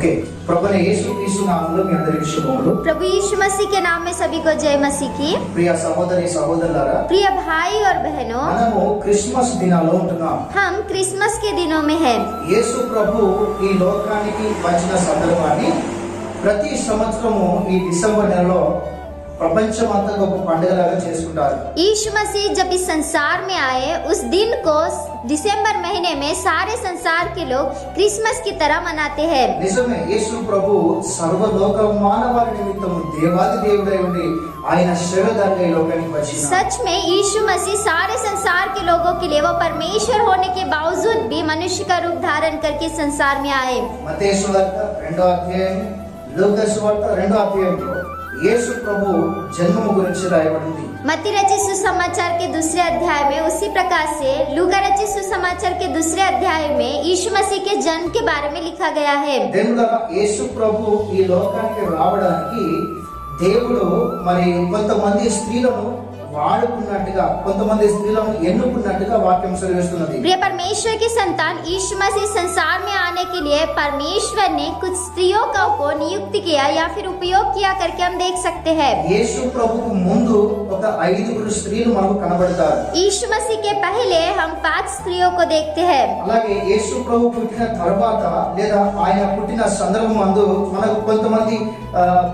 Okay, प्रभु यीशु क्रीस्तु नामములో మీ అందరికీ శుభములు। प्रभु यीशु मसीह के नाम में सभी को जय मसीह की। ప్రియ సహోదరి సహోదరులారా, प्रिय भाई और बहनों, మనము క్రిస్మస్ దినాల్లో ఉంటున్నాం। हम क्रिसमस के दिनों में हैं। యేసు ప్రభు ఈ లోకానికి వచ్చిన సందర్భాన్ని ప్రతి సంవత్సరము ఈ డిసెంబర్ నెలలో ప్రపంచమంతా గొప్ప పండుగలాగా చేసుకుంటారు। यीशु मसीह जब इस संसार में आए उस दिन को दिसंबर महीने में सारे संसार के लोग क्रिसमस की तरह मनाते हैं। నిజమే, యేసు ప్రభు సర్వలోక మానవాళి నిమిత్తము దేవాది దేవుడై ఉండి ఆయన శరీరధారిగా ఈ లోకానికి వచ్చిన। सच में यीशु मसीह सारे संसार के लोगों के लिए वो परमेश्वर होने के बावजूद भी मनुष्य का रूप धारण करके संसार में आए। మత్తయి సువార్త 2వ అధ్యాయం, లూకా సువార్త 2వ అధ్యాయంలో యేసు ప్రభు జన్మము గురించి రాయబడింది। मत्ती रचित सुसमाचार के दूसरे अध्याय में उसी प्रकार से लूका रचित सुसमाचार के दूसरे अध्याय में यीशु मसीह के जन्म के बारे में लिखा गया है। దేవుడా యేసు ప్రభు ఈ లోకానికి రావడానికి దేవుడు మరి కొంతమంది స్త్రీలను వాడుకున్నట్టుగా, కొంతమంది స్త్రీలను ఎన్నుకున్నట్టుగా వాక్యం సెలవిస్తున్నది। प्रिय परमेश्वर की संतान यीशु मसीह संसार में आने के लिए परमेश्वर ने कुछ स्त्रियों को नियुक्त किया या फिर उपयोग किया करके हम देख सकते हैं। యేసు ప్రభుకు ముందు ఒక 5 స్త్రీలు మనకు కనబడతారు। यीशु मसीह के पहले हम 5 स्त्रियों को देखते हैं। అలాగే యేసు ప్రభు పుట్టిన తర్వాత లేదా ఆయన పుట్టిన సందర్భం అందు మనకు కొంతమంది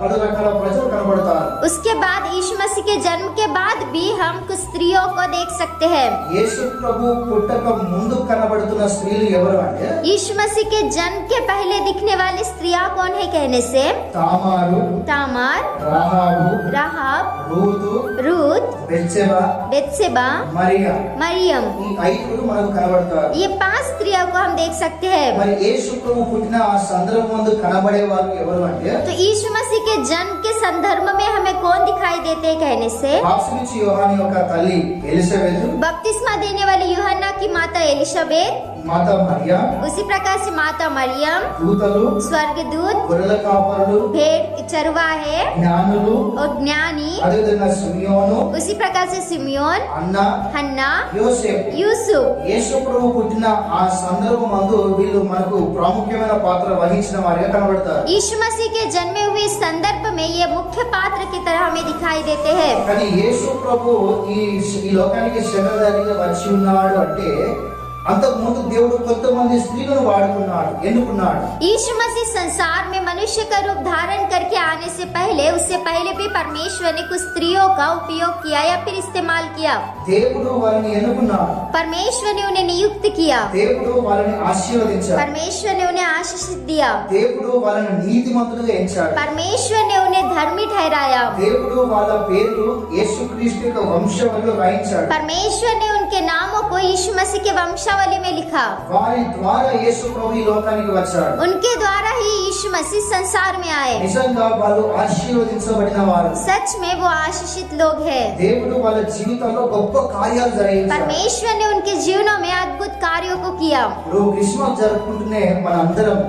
పలు రకాల ప్రజలు కనబడతారు। उसके बाद यीशु मसीह के जन्म के बाद भी हम कुछ स्त्रियों को देख सकते हैं। యేసు ప్రభు పుట్టక ముందు కనబడుతున్న స్త్రీలు ఎవరు అంటే यीशु मसीह के जन्म के पहले दिखने वाली स्त्रियां कौन है कहने से తామారు, तामार, రాహాబు, राहाब, రూతు, रूत, బెత్షెబా, बेत्शेबा, మరియా, मरियम। ఈ 5 మనకు కనబడతారు। ये 5 स्त्रियों को हम देख सकते हैं। మరి యేసు ప్రభు పుట్టిన ఆ సందర్భం ముందు కనబడే వారు ఎవరు అంటే तो यीशु मसीह के जन्म के संदर्भ में हमें कौन दिखाई देते हैं कहने से బాప్తిస్మిచ్చి యోహాను యొక్క తల్లి ఎలిజబెత్, बपतिस्मा देने वाली यूहन्ना की माता एलिशबेत, మాతా మరియా, उसी प्रकार से माता मरियम, దూతలు, स्वर्गदूत, గొర్రెల కాపరులు, भेड़ चरवाहे జ్ఞానులు, और ज्ञानी, అదేవిధంగా సిమియోను, उसी प्रकार से सिमियोन, అన్న, हन्ना, యోసేపు। यूसुफ। యేసు ప్రభు పుట్టిన ఆ సందర్భం మందు వీళ్ళు మనకు ప్రాముఖ్యమైన పాత్ర వహించిన వారిగా కనబడతారు। यीशु मसीह के जन्मे हुए संदर्भ में ये मुख्य पात्र की तरह हमें दिखाई देते हैं। కానీ యేసు ప్రభు ఈ లోకానికి శరీరధారిగా వచ్చి ఉన్నాడు అంటే అంతకు ముందు దేవుడు కొంతమంది స్త్రీలను వాడుకున్నాడు, ఎన్నుకున్నాడు। यीशु मसीह संसार में मनुष्य का रूप धारण करके आने से पहले उससे पहले भी परमेश्वर ने कुछ स्त्रियों का उपयोग किया या फिर इस्तेमाल किया। దేవుడు వారిని ఎన్నుకున్నాడు, परमेश्वर ने उन्हें नियुक्त किया, దేవుడు వారిని ఆశీర్వదించాడు, परमेश्वर ने उन्हें आशीष दिया, దేవుడు వాళ్ళని నీతిమంతులుగా ఎంచాడు, परमेश्वर ने उन्हें धर्मी ठहराया, దేవుడు వాళ్ళ పేర్లు యేసుక్రీస్తు యొక్క వంశంలో రాయించాడు, परमेश्वर ने उनके नामों को यीशु मसीह के वंशावली में लिखा। వారి ద్వారా యేసు ప్రభు ఈ లోకానికి వచ్చాడు। उनके द्वारा ही यीशु मसीह संसार में आए। నిజంగా వాళ్ళు ఆశీర్వదించబడిన వారు। सच में वो आशीषित लोग हैं। దేవుడు వాళ్ళ జీవితంలో గొప్ప కార్యాలు జరిగించాడు। परमेश्वर ने उनके जीवनों में अद्भुत कार्यों को किया। ఇప్పుడు క్రిస్మస్ జరుపుకుంటూనే మనందరం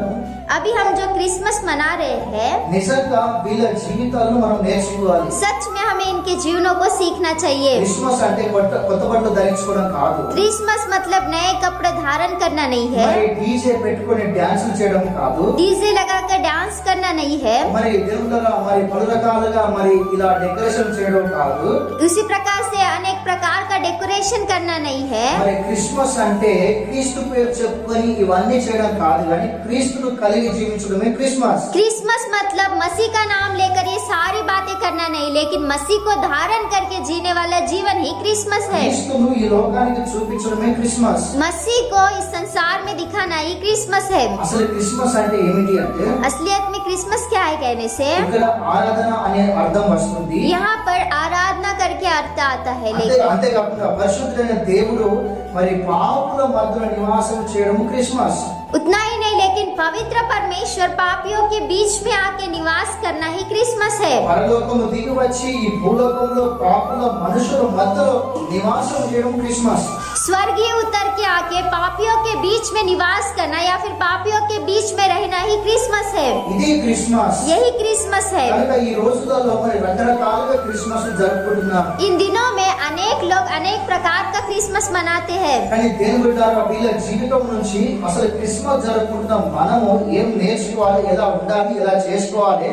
अभी हम जो क्रिसमस मना रहे हैं, నిజంగా వీళ్ళ జీవితాలను మనం నేర్చుకోవాలి। सच में हमें इनके जीवनों को सीखना चाहिए। క్రిస్మస్ అంటే కొత్త బట్టలు ధరించుకోవడం కాదు, क्रिसमस मतलब नए कपड़े धारण करना नहीं है, మరి డీజే పెట్టుకొని డాన్సులు చేయడం కాదు, डीजे लगाकर डांस करना नहीं है, మరి దేవుళ్ళ మరి పలు రకాలుగా మరి ఇలా డెకరేషన్ చేయడం కాదు। उसी प्रकार से अनेक प्रकार का डेकोरेशन करना नहीं है। మరి క్రిస్మస్ అంటే క్రీస్తు పేరు చెప్పుకొని ఇవన్నీ చేయడం కాదు, కానీ క్రీస్తును కలిగి జీవించడమే క్రిస్మస్। क्रिसमस मतलब मसीह का नाम लेकर ये सारी बातें करना नहीं, लेकिन मसीह को धारण करके जीने वाला जीवन ही क्रिसमस है। క్రీస్తును ఈ లోకానికి చూపించడమే క్రిస్మస్। मसीह को इस संसार में दिखाना ही क्रिसमस है। అసలు క్రిస్మస్ అంటే ఏమిటి అంటే असलियत में क्रिसमस क्या है कहने से ఇక్కడ ఆరాధన అనే అర్థం వస్తుంది। यहाँ पर आराधना करके अर्थ आता है, అంతేకాకుండా పరిశుద్ధుడైన దేవుడు మరి పాపుల మధ్యలో నివాసం చేయడం క్రిస్మస్। उतना ही नहीं, लेकिन पवित्र परमेश्वर पापियों के बीच में आके निवास करना ही क्रिसमस है। పరలోకము దిగి వచ్చి ఈ భూలోకంలో పాపుల మనుషుల మధ్యలో నివాసం చేయడం క్రిస్మస్। स्वर्गीय उतर के आके पापियों के बीच में निवास करना या फिर पापियों के बीच में रहना ही क्रिसमस है। ఇది క్రిస్మస్। यही क्रिसमस है। కనుక ఈ రోజులలో మరి రకరకాలుగా క్రిస్మస్ జరుపుకుంటున్నాం। इन दिनों में अनेक लोग अनेक प्रकार का क्रिसमस मनाते हैं, కానీ దేవుని బిడ్డలారా వీళ్ళ జీవితం నుంచి అసలు క్రిస్మస్ జరుపుకుంటున్న మనము ఏం నేర్చుకోవాలి, ఎలా ఉండాలి, ఎలా చేసుకోవాలి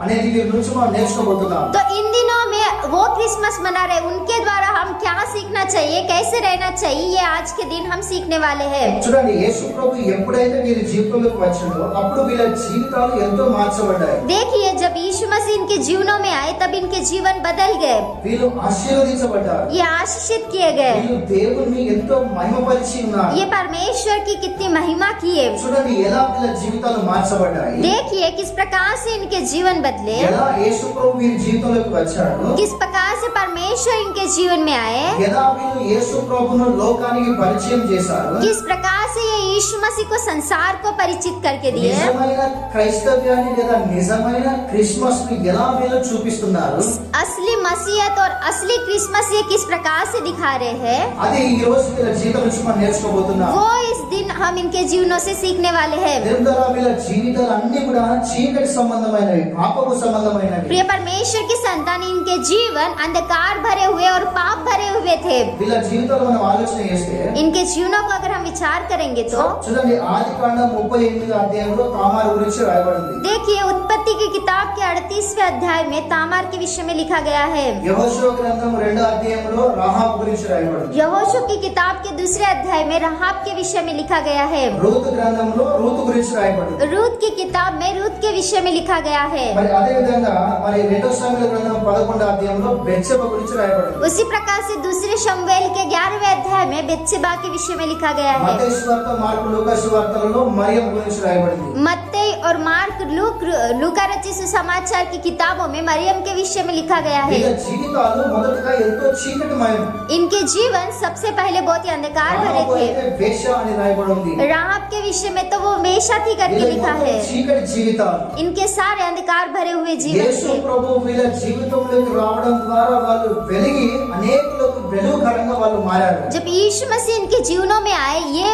అనేది వీరి నుంచి మనం నేర్చుకోబోతున్నాం. तो इन दिनों में वो क्रिसमस मना रहे, उनके द्वारा हम क्या सीखना चाहिए, कैसे रहना चाहिए, ये आज के दिन हम सीखने वाले हैं। చూడండి, యేసు ప్రభు ఎప్పుడైతే వీరి జీవితంలోకి వచ్చిందో అప్పుడు వీళ్ళ జీవితాలు ఎంతో మార్చబడ్డాయి. देखिए, जब यीशु मसीह इनके जीवनों में आए तब इनके जीवन बदल गए, వీళ్ళు ఆశీర్వదించబడ్డారు. ये आशीषित किए गए, వీళ్ళు దేవుణ్ణి ఎంతో మహిమపరిచి ఉన్నారు. ये परमेश्वर की कितनी महिमा किए। చూడండి ఎలా వీళ్ళ జీవితాలు మార్చబడ్డాయి, देखिए किस प्रकार से इनके जीवन बदले, ఎలా యేసు ప్రభు వీరి జీవితంలోకి వచ్చాడు, किस प्रकार से परमेश्वर इनके जीवन में आए, ఎలా వీళ్ళు యేసు ప్రభును లోకానికి పరిచయం చేశారు, किस प्रकार से ये यीशु मसीह को संसार को परिचित करके दिए, నిజమైన క్రైస్తవ్యాన్ని లేదా నిజమైన క్రిస్మస్ ని ఎలా వీళ్ళు చూపిస్తున్నారు, असली मसीहत और असली क्रिसमस ये किस प्रकार से दिखा रहे हैं, అది ఈ రోజు వీళ్ళ జీవితం నుంచి మనం నేర్చుకోబోతున్నాం. वो इस दिन हम इनके जीवनों से सीखने वाले हैं। దేవుని ద్వారా వీళ్ళ జీవితాలు అన్ని కూడా చీకటి సంబంధమైనవి, పాపపు సంబంధమైనవి. प्रिय परमेश्वर की संतान, इनके जीवन अंधकार भरे हुए और पाप भरे हुए थे। వీళ్ళ జీవితాలు మనం ఆలోచన చేస్తే इनके जीवनों को अगर हम विचार करेंगे तो చూడండి, ఆదికాండం 38వ అధ్యాయంలో తామారు గురించి రాయబడింది. देखिए, उत्पत्ति की किताब के 38वें अध्याय में तामार के विषय में लिखा गया है। యెహోషువ గ్రంథం 2వ అధ్యాయంలో రాహాబు గురించి రాయబడింది. यहोशू की किताब के दूसरे अध्याय में राहाब के विषय में लिखा गया है। రూతు గ్రంథంలో రూతు గురించి రాయబడింది. रूत की किताब में रूत के विषय में लिखा गया है। మరి అదే విధంగా మరి 2వ సమూయేలు గ్రంథం 11వ అధ్యాయంలో బెత్షెబ గురించి రాయబడింది. उसी प्रकार से दूसरे शमूएल के 11वें अध्याय में बेत्शेबा के विषय में लिखा गया है। మత్తయి సువార్త, మార్కు, లూకా సువార్తలలో మరియం గురించి రాయబడింది. मत्ती और मार्क, लूका रचित सुसमाचार की किताबों में मरियम के विषय में लिखा गया है। వీళ్ళ జీవితాలు మొదటగా ఎంతో చీకటిమయం. इनके जीवन सबसे पहले बहुत ही अंधकार भरे రాహాబు थे। అయితే వేశ్య అని రాయబడి ఉంది. राहब के विषय में तो वो वेश्या थी करके వీళ్ళ लिखा మొత్తం है। చీకటి జీవితాలు. इनके सारे अंधकार भरे हुए जीवन యేసు थे। ప్రభు వీళ్ళ జీవితంలోకి రావడం ద్వారా వాళ్ళు వెలిగి అనేకులకు వెలుగుకరంగా వాళ్ళు మారారు. जब यीशु मसीह इनके जीवनों में आए, ये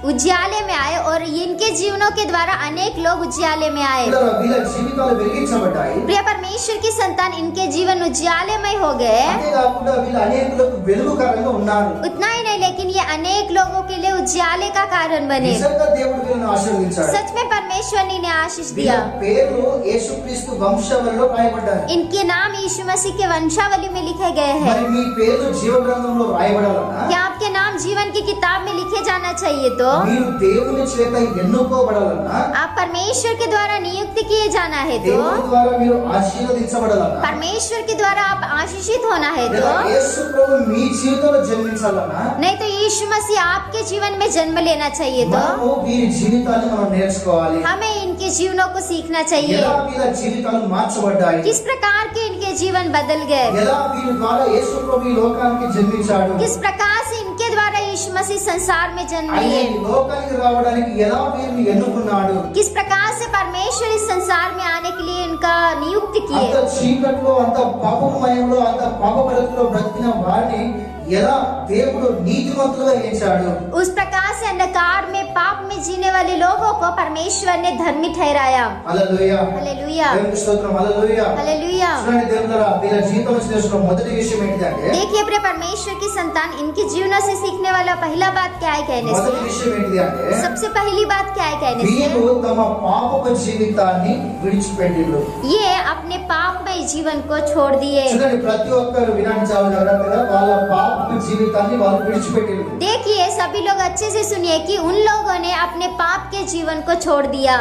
उजियाले में आए और इनके जीवनों के द्वारा अनेक लोग उजियाले में आए। ఇలా వీళ్ళ జీవితాలు వెలిగించబడ్డాయి. प्रिय परमेश्वर की संतान, इनके जीवन उजियालेमय हो गए। అంతేకాకుండా వీళ్ళు అనేకులకు వెలుగుకరంగా ఉన్నారు. उतना ही नहीं, लेकिन ये अनेक लोगों के लिए उजियाले का कारण बने। నిజంగా దేవుడు వీళ్ళని ఆశీర్వదించాడు. सच में परमेश्वर ने इन्हें आशीष వీళ్ళ दिया। పేర్లు యేసుక్రీస్తు వంశావళిలో రాయబడ్డాయి. इनके नाम यीशु मसीह के वंशावली में लिखे गए हैं। మరి మీ పేర్లు జీవ గ్రంథంలో రాయబడాలన్నా क्या आपके नाम जीवन की किताब में लिखे जाना चाहिए तो మీరు దేవుని చేత ఎన్నుకోబడాలన్నా, आप परमेश्वर के द्वारा नियुक्त किए जाना है तो దేవుని ద్వారా మీరు ఆశీర్వదించబడాలన్నా, परमेश्वर के द्वारा आप आशीषित होना है లేదా तो యేసు ప్రభు మీ జీవితంలో జన్మించాలన్నా, नहीं तो यीशु मसीह आपके जीवन में जन्म लेना चाहिए तो మనము వీరి జీవితాన్ని మనం నేర్చుకోవాలి. हमें इनके जीवनों को सीखना चाहिए। ఎలా వీళ్ళ జీవితాలు మార్చబడ్డాయి, किस प्रकार के इनके जीवन बदल गए, ఎలా వీరి ద్వారా యేసు ప్రభు ఈ లోకానికి జన్మించాడు, किस प्रकार से इनके द्वारा यीशु मसीह संसार में जन्म ఆయన लिए, ఈ లోకానికి రావడానికి ఎలా వీరిని ఎన్నుకున్నాడు, किस प्रकार से परमेश्वर इस संसार में आने के लिए इनका नियुक्त అంత किए, చీకట్లో, అంత పాపమయంలో, అంత పాప బ్రతుకులో బ్రతికిన వారిని ఎలా దేవుడు నీతిమంతులుగా చేశాడు. उस प्रकार से अंधकार में पाप में जीने वाले लोगों को परमेश्वर ने धर्मी ठहराया। హల్లెలూయా, हालेलुया, దేవునికి స్తోత్రం. హల్లెలూయా. हालेलुया। చూడండి దేవులారా, వీళ్ళ జీవితం నుంచి నేర్చుకున్న మొదటి విషయం ఏంటంటే, देखिए प्रिय परमेश्वर की संतान, इनके जीवनों से सीखने वाला पहला बात क्या है कहने మొదటి से, విషయం ఏంటిది అంటే, सबसे पहली बात क्या है कहने వీరు से, తమ పాపపు జీవితాన్ని విడిచిపెట్టిండ్రు. ये अपने पापमय जीवन को छोड़ दिए। చూడండి, ప్రతి ఒక్కరు వినండి చాలా జాగ్రత్తగా, వాళ్ళ పాపపు జీవితాన్ని వాళ్ళు విడిచిపెట్టిండ్రు. देखिए सभी लोग अच्छे से सुनिए कि उन लोगों ने अपने पाप के जीवन को छोड़ दिया।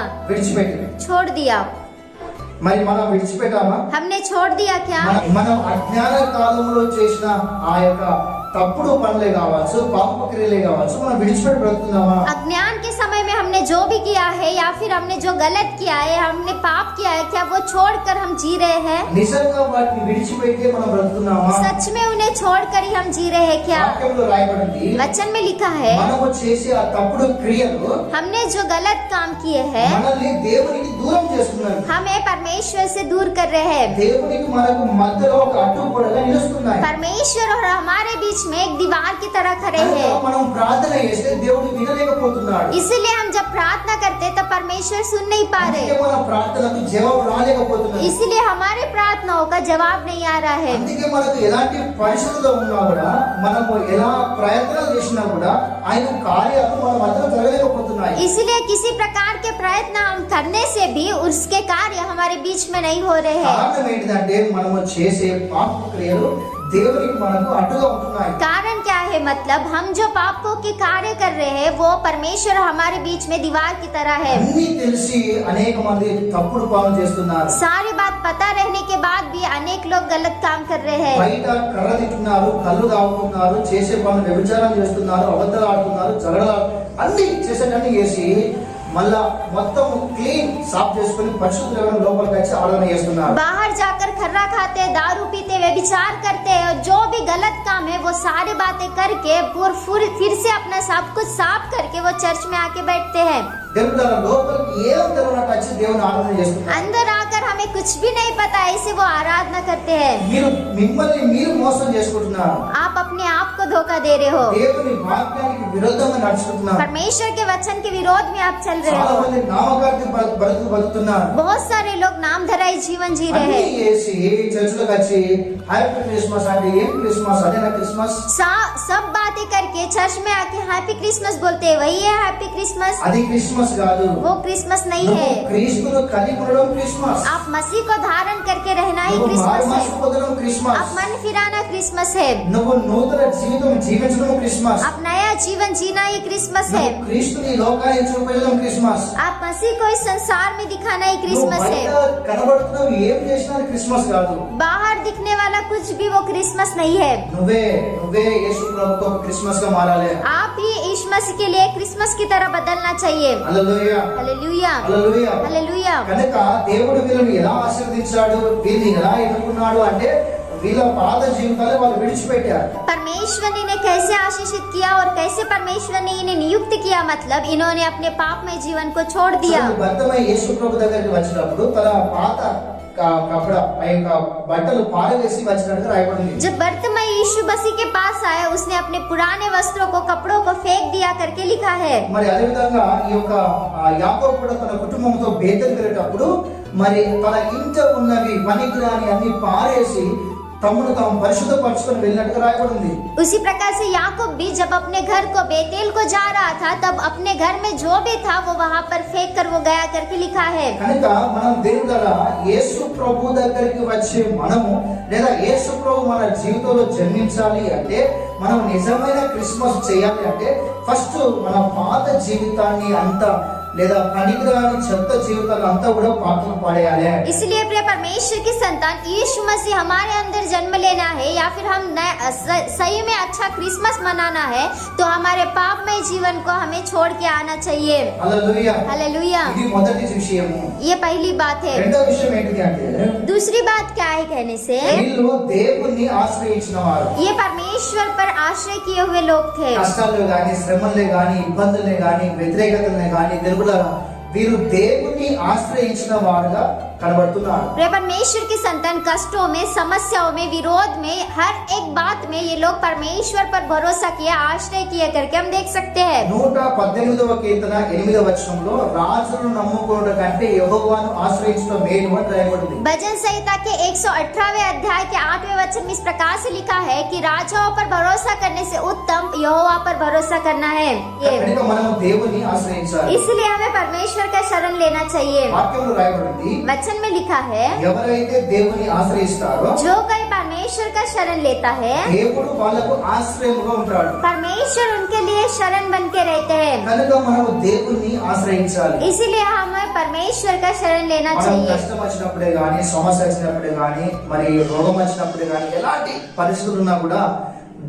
छोड़ दिया। మరి మనం విడిచిపెట్టామా? हमने छोड़ दिया क्या? మనం అజ్ఞాన కాలంలో చేసిన ఆ యొక్క తప్పుడు పనులే కావచ్చు, పాప క్రియలే కావచ్చు, మనం విడిచిపెట్టి బ్రతుకుతున్నామా? अज्ञान के समय में हमने जो भी किया है या फिर हमने जो गलत किया है, हमने पाप किया है, क्या वो छोड़कर हम जी रहे हैं? నిజంగా వాటిని విడిచిపెట్టి మనం బ్రతుకుతున్నామా? सच में उन्हें छोड़कर ही हम जी रहे हैं क्या? వాక్యంలో రాయబడింది, वचन में लिखा है, మనము చేసే ఆ తప్పుడు క్రియలు हमने जो गलत काम किए हैं మనల్ని దేవునికి దూరం చేస్తున్నారు. हमें परमेश्वर से दूर कर रहे हैं। దేవునికి మనకు మధ్యలో ఒక అడ్డుగోడగా నిలుస్తున్నాయి. परमेश्वर और हमारे बीच बीच में एक दीवार की तरह खड़े కనుక हैं। మనం ప్రార్థన చేస్తే దేవుడు వినలేకపోతున్నాడు. इसीलिए हम जब प्रार्थना करते तब परमेश्वर सुन नहीं पा అందుకే रहे, మన ప్రార్థనకు జవాబు రాలేకపోతున్నది. इसीलिए हमारे प्रार्थनाओं का जवाब नहीं आ रहा है। అందుకే మనకు ఎలాంటి పరిస్థితులు ఉన్నా కూడా మనము ఎలా ప్రయత్నాలు చేసినా కూడా ఆయన కార్యాలు మన మధ్య జరగలేకపోతున్నాయి. इसीलिए किसी प्रकार के प्रयत्न हम करने से भी उसके कार्य हमारे बीच में नहीं हो रहे हैं। కారణం ఏంటిదంటే మనము చేసే పాప క్రియలు దేవునికి మనకు అడ్డుగా ఉంటున్నాయి. कारण क्या है? मतलब हम जो पापों के कार्य कर रहे हैं वो परमेश्वर हमारे बीच में दीवार की तरह है। అన్ని తెలిసి అనేక మంది తప్పుడు పనులు చేస్తున్నారు. सारी बात पता रहने के बाद भी अनेक लोग गलत काम कर रहे हैं। బయట కర్ర తింటున్నారు, కళ్ళు తాగుతున్నారు, చేసే పనులు వ్యభిచారం చేస్తున్నారు, అబద్ధాలు ఆడుతున్నారు, జగడాలు అన్ని చేసేటన్ని చేసి మళ్ళా మొత్తం క్లీన్ సాఫ్ చేసుకుని పరిశుద్ధంగా లోపలికి వచ్చి ఆరాధన చేస్తున్నారు. बाहर जाकर खर्रा खाते, दारू पीते, व्यभिचार करते हैं और जो भी गलत काम है वो सारी बातें करके फिर से अपना सब कुछ साफ करके वो चर्च में आके बैठते हैं। దేవుడు లోపలికి ఏం తెలియనట్టు వచ్చి దేవుని ఆరాధన చేస్తున్నారు. अंदर आकर हमें कुछ भी नहीं पता, ऐसे वो आराधना करते हैं। మిమ్మల్ని మీరు మోసం చేసుకుంటున్నారు. आप अपने आप को धोखा दे रहे हो, దేవుని వాక్యానికి విరుద్ధంగా నడుచుకుంటున్నారు. परमेश्वर के वचन के विरोध में आप चल रहे చాలా हो। మంది నామకార్థి బతుకుతున్నారు. बहुत सारे लोग नामधराई जीवन जी रहे అన్ని हैं। చేసి చర్చిలోకి వచ్చి హ్యాపీ క్రిస్మస్ అంటే ఏం క్రిస్మస్ అదేనా క్రిస్మస్ सब बातें करके चर्च में आके हैप्पी क्रिसमस बोलते हैं, वही है हैप्पी क्रिसमस। అది క్రిస్మస్ కాదు. वो क्रिसमस नहीं నువ్వు है। క్రీస్తును కలిగి ఉండడం క్రిస్మస్. आप मसीह को धारण करके रहना ही నువ్వు क्रिसमस మారుమనసు है। పొందడం క్రిస్మస్. आप मन फिराना क्रिसमस है। నువ్వు నూతన జీవితం జీవించడం క్రిస్మస్. आप नया जीवन जीना ही क्रिसमस है। నువ్వు క్రీస్తుని లోకానికి చూపించడం క్రిస్మస్. आप मसीह को इस संसार में दिखाना ही నువ్వు क्रिसमस బయట है। కనబడుతున్నావు ఏం చేసినా అది క్రిస్మస్ కాదు. बाहर दिखने वाला कुछ भी वो क्रिसमस नहीं है। నువ్వే యేసు ప్రభుతో క్రిస్మస్ గా మారాలి. आप ही यीशु मसीह के लिए क्रिसमस की तरह बदलना चाहिए। హల్లెలూయా हालेलुया, హల్లెలూయా. हालेलुया। కనుక దేవుడు వీళ్ళని ఎలా ఆశీర్వదించాడు, వీళ్ళని ఎలా ఎన్నుకున్నాడు అంటే వీళ్ళ పాత జీవితాలు వాళ్ళు విడిచిపెట్టారు. परमेश्वर ने इन्हें कैसे आशीषित किया और कैसे परमेश्वर ने इन्हें नियुक्त किया, मतलब इन्होंने अपने पापमय जीवन को छोड़ दिया। భర్తమై యేసు ప్రభు దగ్గరికి వచ్చినప్పుడు తన పాత కపड़ा ఆ యొక్క బట్టలు పారవేసి వచ్చినట్టుగా రాయబడింది. जब बर्तमय यीशु मसीह के पास आया, उसने अपने पुराने वस्त्रों को, कपड़ों को फेंक दिया करके लिखा है। మరి అదే విధంగా ఈ యొక్క యాకోబు కూడా తన కుటుంబంతో బేతేలు వెళ్ళేటప్పుడు మరి తన ఇంట ఉన్నవి పనికిరాని అన్ని పారేసి తమ్ముడు తాము పరిశుద్ధపరచుకొని వెళ్ళినట్టుగా రాయబడింది. उसी प्रकार से याकूब भी जब अपने घर को बेतेल को जा रहा था, तब अपने घर में जो भी था वो वहां पर फेंक कर वो गया करके लिखा है। కనుక మనం దేవుని ద్వారా యేసు ప్రభు దగ్గరికి వచ్చే మనము లేదా యేసు ప్రభు మన జీవితంలో జన్మించాలి అంటే మనం నిజమైన క్రిస్మస్ చేయాలి అంటే ఫస్ట్ మన పాత జీవితాన్ని అంతా లేదా పనికిరాని చెత్త జీవితాలు అంతా కూడా పాటలు పాడేయాలి. इसलिए प्रिय परमेश्वर की संतान यीशु मसीह हमारे अंदर जन्म लेना है या फिर हम सही में अच्छा क्रिसमस मनाना है, तो हमारे पापमय जीवन को हमें छोड़ के आना चाहिए। హల్లెలూయా. हालेलुया। ఇది మొదటి విషయము. ये पहली बात है। రెండో విషయం ఏంటిది అంటే दूसरी बात क्या है कहने से, వీళ్ళు దేవుణ్ణి ఆశ్రయించిన వారు. ये परमेश्वर पर आश्रय किए हुए लोग थे। కష్టాలు గాని, శ్రమలే గాని, ఇబ్బందులే గాని, వ్యతిరేకతలే గాని వీరు దేవుణ్ణి ఆశ్రయించిన వారుగా కనబడుతున్నారు. परमेश्वर की संतान कष्टों में, समस्याओं में, विरोध में, हर एक बात में ये लोग परमेश्वर पर भरोसा किया, आश्रय किया करके हम देख सकते हैं। 118వ కీర్తన 8వ వచనంలో రాజును నమ్ముకొనుట కంటే యెహోవాను ఆశ్రయించడం మేలు అని రాయబడింది. भजन संहिता के 118वें अध्याय के 8वें वचन में इस प्रकार से लिखा है कि राजाओं पर भरोसा करने से उत्तम यहोवा पर भरोसा करना है। కనుక మనం దేవుని ఆశ్రయించాలి. इसलिए हमें परमेश्वर का शरण लेना चाहिए। వాక్యంలో రాయబడింది, वचन में लिखा है, ఎవరైతే దేవుని ఆశ్రయిస్తారో जो कोई परमेश्वर का शरण लेता है, దేవుడు వాళ్ళకు ఆశ్రయముగా ఉంటాడు. परमेश्वर उनके लिए शरण बन के रहते हैं। కనుక మనము దేవుణ్ణి ఆశ్రయించాలి. इसीलिए हमें परमेश्वर का शरण लेना మనం चाहिए। కష్టం వచ్చినప్పుడే గాని, సమస్య వచ్చినప్పుడే గాని, మరి రోగం వచ్చినప్పుడే గాని, ఎలాంటి పరిస్థితులు ఉన్నా కూడా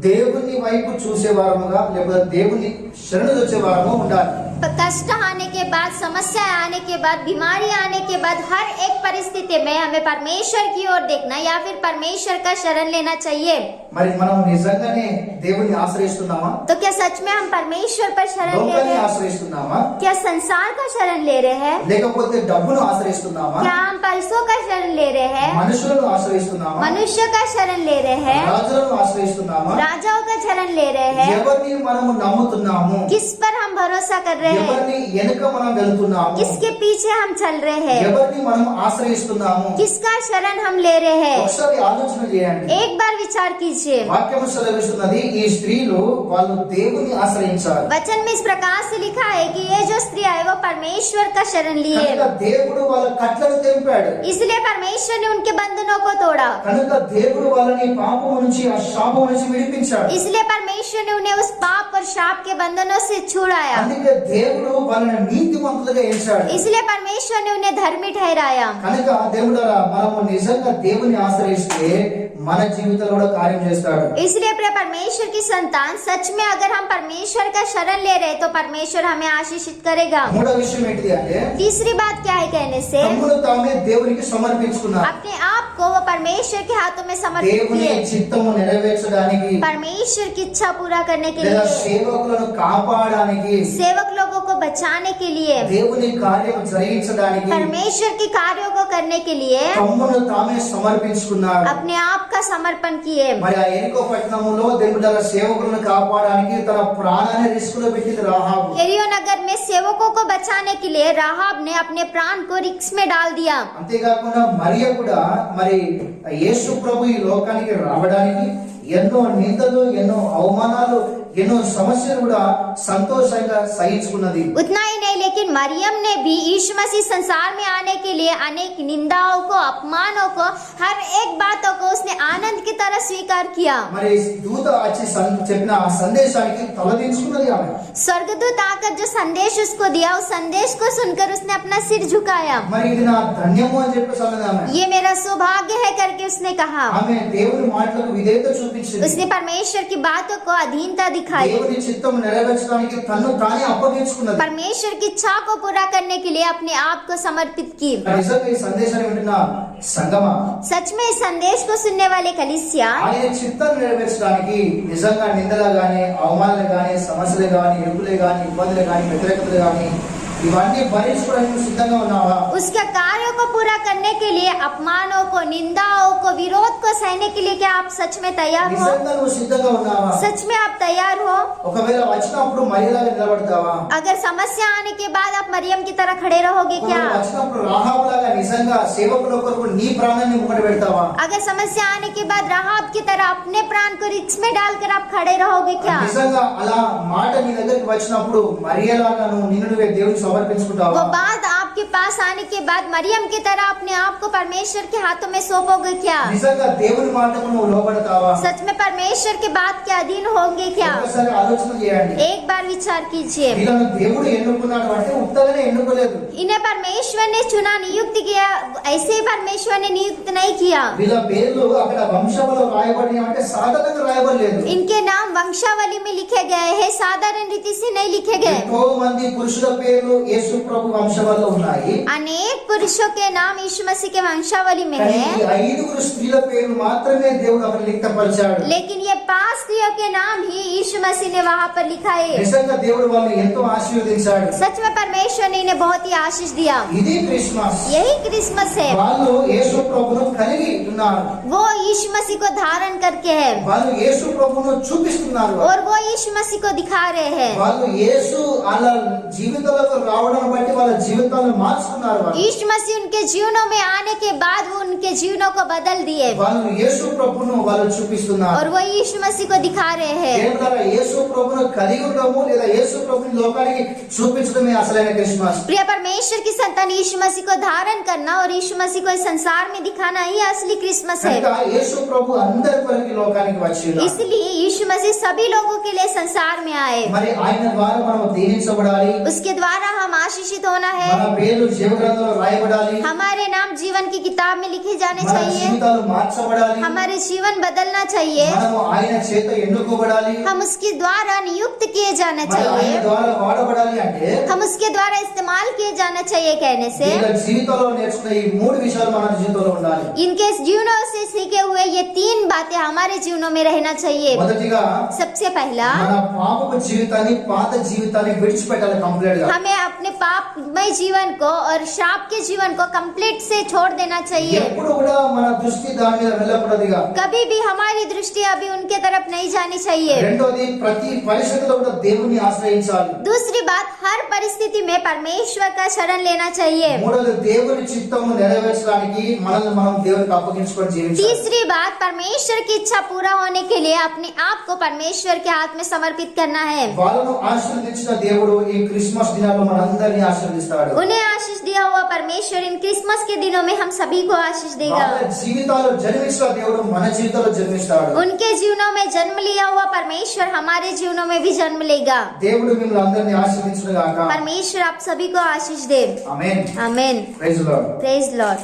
దేవుని వైపు చూసే వారముగా లేకపోతే దేవుని శరణు వచ్చే వారము ఉండాలి. कष्ट आने के बाद, समस्या आने के बाद, बीमारी आने के बाद, हर एक परिस्थिति में हमें परमेश्वर की ओर देखना या फिर परमेश्वर का शरण लेना चाहिए। మరి మనం నిజంగానే దేవుని ఆశ్రయిస్తున్నామా? तो क्या सच में हम परमेश्वर पर शरण ले లోకాన్ని रहे हैं? ఆశ్రయిస్తున్నామా? क्या संसार का शरण ले रहे हैं? లేకపోతే డబ్బును ఆశ్రయిస్తున్నామా? क्या हम पैसों का शरण ले रहे हैं? మనుషులను ఆశ్రయిస్తున్నామా? मनुष्य का शरण ले रहे हैं? రాజులను ఆశ్రయిస్తున్నామా? राजाओं का शरण ले रहे हैं? ఎవరిని మనము నమ్ముతున్నాము? किस पर हम भरोसा कर रहे हैं? ఎవరిని వెనుక మనం వెళ్తున్నాము? किसके पीछे हम चल रहे हैं? ఎవరిని మనం ఆశ్రయిస్తున్నాము? किसका शरण हम ले रहे हैं? ఒకసారి ఆలోచన చేయండి. एक बार विचार कीजिए। వాక్యము సెలవిస్తున్నది ఈ స్త్రీలు వాళ్ళు దేవుని ఆశ్రయించారు. वचन में इस प्रकार से लिखा है कि ये जो स्त्री है वो परमेश्वर का शरण लिए, కనుక దేవుడు వాళ్ళ కట్లను తెంపాడు. इसलिए परमेश्वर ने उनके बंधनों को तोड़ा, కనుక దేవుడు వాళ్ళని పాపం నుంచి ఆ శాపం నుంచి విడిపించాడు. इसलिए परमेश्वर ने उन्हें उस पाप और शाप के बंधनों से छुड़ाया, అందుకే దేవుడు వాళ్ళని నీతిమంతులుగా ఎంచాడు. इसलिए परमेश्वर ने उन्हें धर्मी ठहराया। కనుక దేవుడారా మనము నిజంగా దేవుని ఆశ్రయిస్తే మన జీవితంలో కూడా కార్యం చేస్తాడు. इसलिए प्रिय परमेश्वर की संतान, सच में अगर हम परमेश्वर का शरण ले रहे तो परमेश्वर हमें आशीषित करेगा। మూడో విషయం ఏంటిది అంటే तीसरी बात क्या है कहने से, తమ్ముడు తామే దేవునికి సమర్పించుకున్నారు. अपने आप को वो परमेश्वर के हाथों में समर्पित దేవుని किए, చిత్తము నెరవేర్చడానికి परमेश्वर की इच्छा पूरा करने के లేదా लिए, సేవకులను కాపాడడానికి सेवक लोगों को बचाने के लिए, దేవుని కార్యం జరిగించడానికి परमेश्वर के कार्यों को करने के लिए తమ్ముడు తామే సమర్పించుకున్నారు. अपने आप का समर्पण किए। మరి ఆ ఎరికో పట్టణంలో దేవుడు సేవకులను కాపాడడానికి తన ప్రాణాన్ని రిస్క్ లో పెట్టింది రాహాబు. यरीहो नगर में सेवकों को बचाने के लिए राहाब ने अपने प्राण को रिस्क में डाल दिया। అంతేకాకుండా మరియ కూడా మరి యేసు ప్రభు ఈ లోకానికి రావడానికి ఎన్నో నిందలు, ఎన్నో అవమానాలు, ఎన్నో సమస్యలు కూడా సంతోషంగా సహించుకున్నది. उतना ही नहीं, लेकिन मरियम ने भी यीशु मसीह संसार में आने के लिए अनेक निंदाओं को, अपमानों को, हर एक बातों को उसने आनंद की तरह स्वीकार किया। మరి దూత వచ్చి చెప్పిన ఆ సందేశానికి తలదించుకున్నది ఆమె. स्वर्गदूत आकर जो संदेश उसको दिया, उस संदेश को सुनकर उसने अपना सिर झुकाया। మరి ఇది నా ధన్యము అని చెప్పేసి అన్నది ఆమె. ये मेरा सौभाग्य है करके उसने कहा। ఆమె దేవుని మాటలకు విధేయత చూపించింది. उसने परमेश्वर की बातों को अधीनता दिखाई, దేవుని చిత్తం నెరవేర్చడానికి తన్ను తానే అప్పగించుకున్నది. परमेश्वर की इच्छा को पूरा करने के लिए अपने आप को समर्पित की। నిజంగా ఈ సందేశాన్ని వింటున్న సంగమా, सच में इस संदेश को सुनने वाले कलीसिया, ఆయన చిత్తాన్ని నెరవేర్చడానికి నిజంగా నిందలు గాని, అవమానాలు గాని, సమస్యలు గాని, ఎరుపులే గాని, ఇబ్బందులు గాని, వ్యతిరేకతలు గాని ఇవన్నీ భరించుకోవడానికి నువ్వు సిద్ధంగా ఉన్నావా? उसके कार्यों को पूरा करने के लिए, अपमानों को, निंदाओं को, विरोध को सहने के लिए क्या आप सच में तैयार हो? నిజంగా నువ్వు సిద్ధంగా ఉన్నావా? सच में आप तैयार हो? ఒకవేళ వచ్చినప్పుడు మరియలాగా నిలబడతావా? अगर समस्या आने के बाद आप मरियम की तरह खड़े रहोगे क्या? ఒకవేళ వచ్చినప్పుడు రాహాబులాగా నిజంగా సేవకుల కొరకు నీ ప్రాణాన్ని ముక్కడి పెడతావా? अगर समस्या आने के बाद राहाब की तरह अपने प्राण को रिस्क में डालकर आप खड़े रहोगे क्या? నిజంగా అలా మాట నీ దగ్గరికి వచ్చినప్పుడు మరియలాగా నిన్ను నువ్వే దేవునికి సమర్పించుకుంటావా? वो बात आपके पास आने के बाद मरियम की तरह अपने आप को परमेश्वर के हाथों में सौंपोगे क्या? నిజంగా దేవుని మాటకు నువ్వు లోబడతావా? सच में परमेश्वर के बात के अधीन होंगे क्या? ఒకసారి ఆలోచన చేయండి. एक बार विचार कीजिए। వీళ్ళను దేవుడు ఎన్నుకున్నాడు అంటే ఉత్తగానే ఎన్నుకోలేదు. इन्हें परमेश्वर ने चुना, नियुक्त किया, ऐसे ही परमेश्वर ने नियुक्त नहीं किया। వీళ్ళ పేర్లు అక్కడ వంశంలో రాయబడి అంటే సాధారణంగా రాయబడలేదు. इनके नाम वंशावली में लिखे गए हैं, साधारण रीति से नहीं लिखे गए। ఎంతో మంది పురుషుల పేర్లు యేసు ప్రభు వంశంలో ఉన్నాయి. अनेक पुरुषों के नाम यीशु मसीह के वंशावली में కానీ है, ఈ ఐదుగురు స్త్రీల పేర్లు మాత్రమే దేవుడు అక్కడ లిఖితపరిచాడు. लेकिन ये 5 स्त्रियों के नाम ही यीशु मसीह ने वहाँ पर लिखा है। నిజంగా దేవుడు వాళ్ళని ఎంతో ఆశీర్వదించాడు. सच में परमेश्वर ने इन्हें बहुत ही आशीष दिया। ఇది క్రిస్మస్. यही क्रिसमस है। వాళ్ళు యేసు ప్రభువును కలిగి ఉన్నారు. वो यीशु मसीह को धारण करके है వాళ్ళు యేసు ప్రభువును చూపిస్తున్నారు. और वो यीशु मसीह को दिखा रहे हैं। వాళ్ళు యేసు వాళ్ళ జీవితాలకు రావడం బట్టి వాళ్ళ జీవితాలను మార్చుకున్నారు. వాళ్ళు यीशु मसीह उनके जीवनों में आने के बाद वो उनके जीवनों को बदल दिए వాళ్ళు యేసు ప్రభువును వాళ్ళు చూపిస్తున్నారు. और वो यीशु मसीह को दिखा रहे हैं। దేవుడారా యేసు ప్రభువును కలిగి ఉండము లేదా యేసు ప్రభువుని లోకానికి చూపించడమే అసలైన క్రిస్మస్. प्रिय परमेश्वर की संतान, यीशु मसीह को धारण करना और यीशु मसीह को इस संसार में दिखाना ही असली क्रिसमस है। కనుక యేసు ప్రభు అందరి కొరకు లోకానికి వచ్చిండు. इसलिए यीशु मसीह सभी लोगों के लिए संसार में आए। మరి ఆయన ద్వారా మనం దీవించబడాలి. उसके द्वारा हम आशीषित होना है, మన పేర్లు జీవ గ్రంథంలో రాయబడాలి. हमारे नाम जीवन की किताब में लिखे जाने మన चाहिए। జీవితాలు మార్చబడాలి, हमारे जीवन बदलना चाहिए। మనము ఆయన చేత ఎన్నుకోబడాలి, हम उसके द्वारा नियुक्त किए जाना మన ఆయన चाहिए। ద్వారా వాడబడాలి అంటే हम उसके द्वारा इस्तेमाल किए जाना चाहिए कहने से వీళ్ళ జీవితంలో నేర్చుకున్న ఈ మూడు విషయాలు మన జీవితంలో ఉండాలి. इनके जीवनों से सीखे हुए ये 3 बातें हमारे जीवनों में रहना चाहिए। మొదటిగా सबसे पहला, మన పాపపు జీవితాన్ని, పాత జీవితాన్ని విడిచిపెట్టాలి కంప్లీట్ గా. हमें अपने पापमय जीवन को और शाप के जीवन को कंप्लीट से छोड़ देना चाहिए। ఎప్పుడు కూడా మన దృష్టి దాని మీద వెళ్ళకూడదుగా. कभी भी हमारी दृष्टि अभी उनके तरफ नहीं जानी चाहिए। రెండోది, ప్రతి పరిస్థితిలో కూడా దేవుని ఆశ్రయించాలి. दूसरी बात, हर परिस्थिति में परमेश्वर का शरण लेना चाहिए। మూడోది, దేవుని చిత్తము నెరవేర్చడానికి మనల్ని మనం దేవునికి అప్పగించుకొని జీవించాలి. तीसरी बात, परमेश्वर की इच्छा पूरा होने के लिए अपने आप को परमेश्वर के हाथ में समर्पित करना है। వాళ్ళను ఆశీర్వదించిన దేవుడు ఈ క్రిస్మస్ దినాల్లో మనందరినీ ఆశీర్వదిస్తాడు. उन्हें आशीष दिया हुआ परमेश्वर इन क्रिसमस के दिनों में हम सभी को आशीष देगा। వాళ్ళ జీవితాల్లో జన్మించిన దేవుడు మన జీవితంలో జన్మిస్తాడు. उनके जीवनों में जन्म लिया हुआ परमेश्वर हमारे जीवनों में भी जन्म लेगा। దేవుడు మిమ్మల్ని అందరినీ ఆశీర్వదించును గాక. परमेश्वर आप सभी को आशीष दे। ఆమేన్. आमीन। Praise the Lord. Praise Lord.